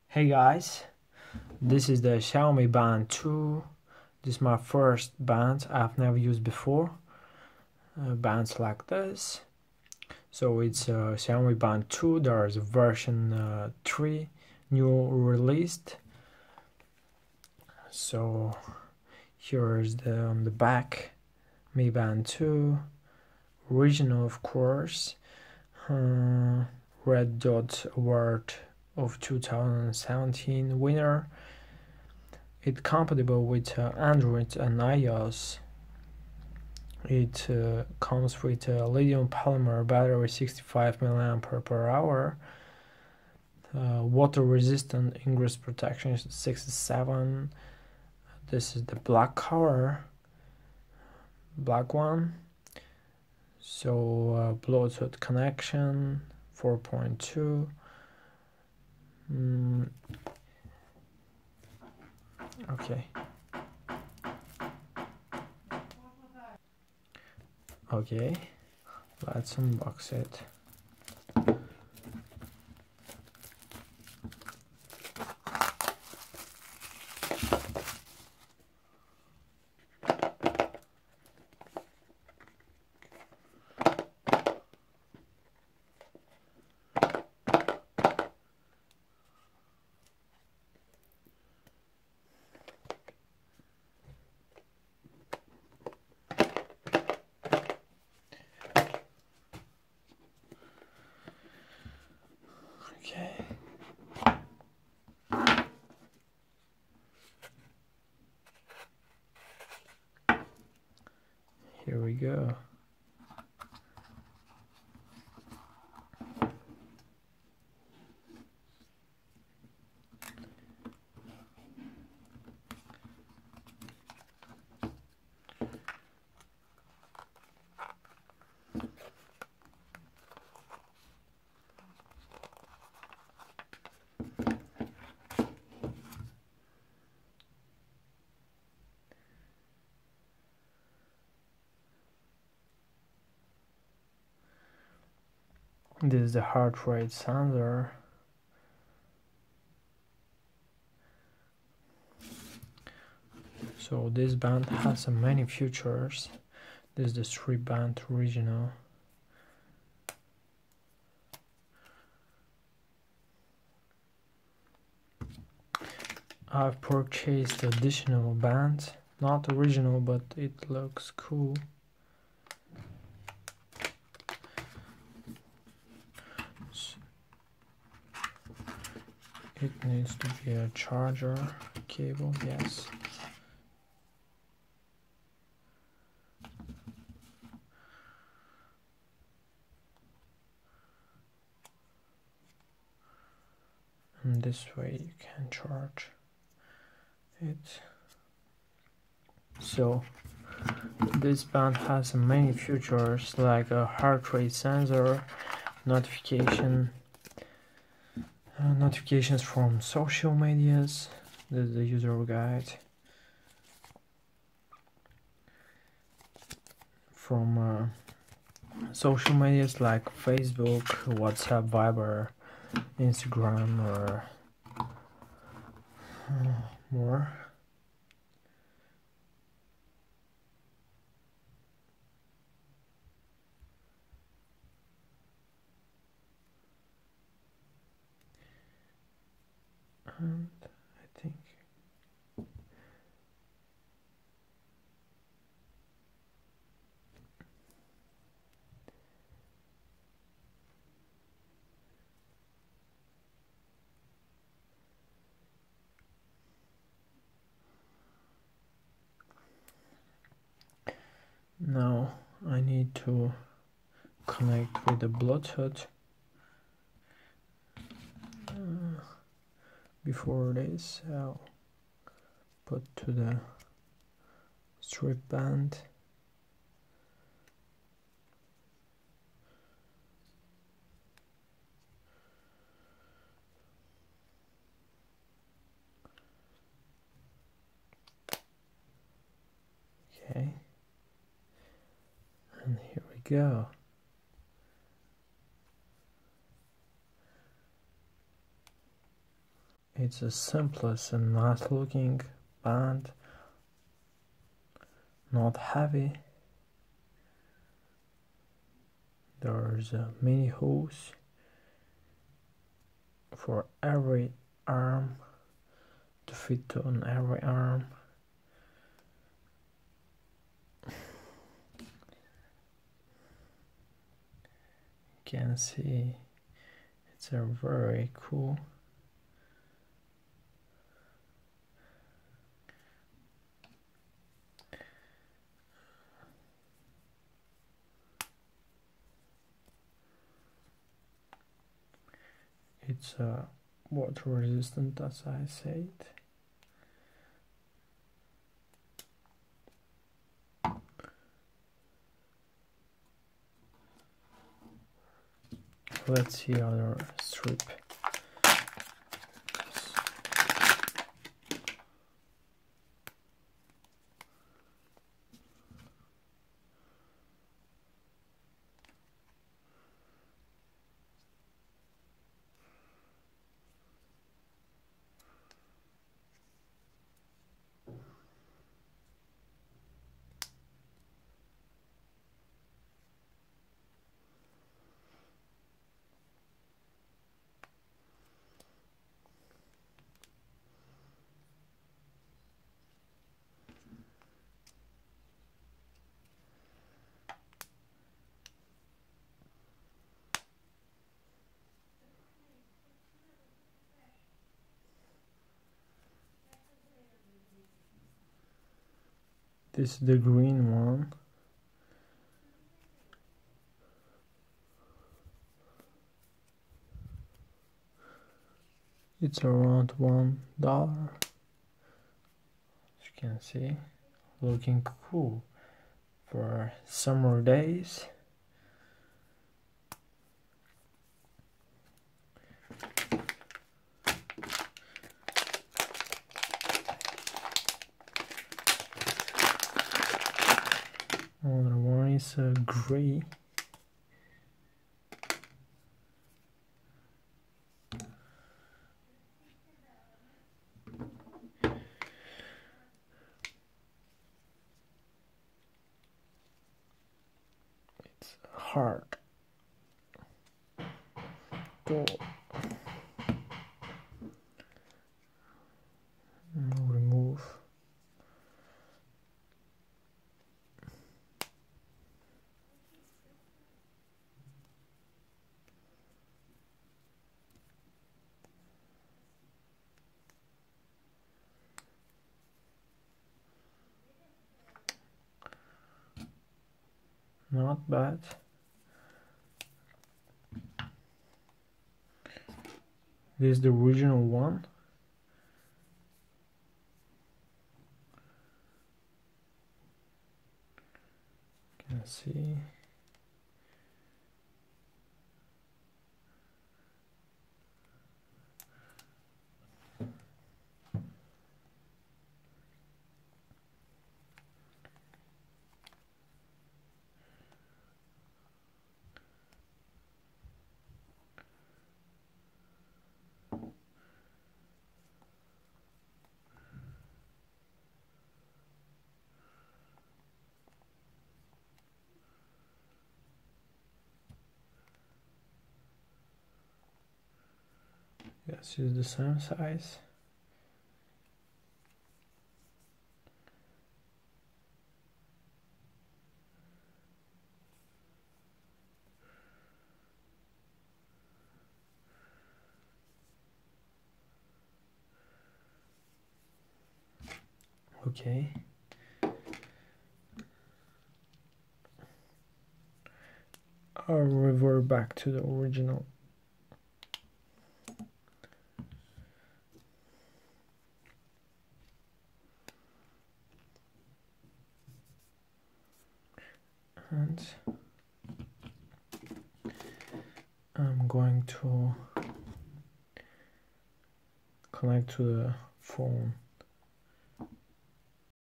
Hey guys, this is the Xiaomi Band 2. This is my first band I've never used before. Bands like this. So it's Xiaomi Band 2. There is version 3 new released. So here is on the back Mi Band 2 original, of course. Red Dot Award of 2017 winner. It's compatible with Android and iOS. It comes with a lithium polymer battery, 65 mAh. Water resistant ingress protection is 67. This is the black color, black one. So Bluetooth connection 4.2. Okay, let's unbox it. Okay. Here we go. This is the heart rate sensor. So this band has many features. This is the 3-band original. I've purchased additional bands, not original, but it looks cool. It needs to be a charger cable, yes. And this way you can charge it. So this band has many features like a heart rate sensor, notifications from social medias. This is the user guide. From social medias like Facebook, WhatsApp, Viber, Instagram, or more. And I think now I need to connect with the Bluetooth. Before this, I'll put to the strip band. Okay, and here we go. It's the simplest and nice looking band, not heavy. There's many holes for every arm to fit on every arm. You can see it's a very cool. It's water resistant, as I said. Let's see other strip. This is the green one. It's around $1. As you can see, looking cool for summer days. Another one is gray. It's hard to remove. Not bad. This is the original one. You can see. Yes, it's the same size. Okay. I'll revert back to the original. And I'm going to connect to the phone.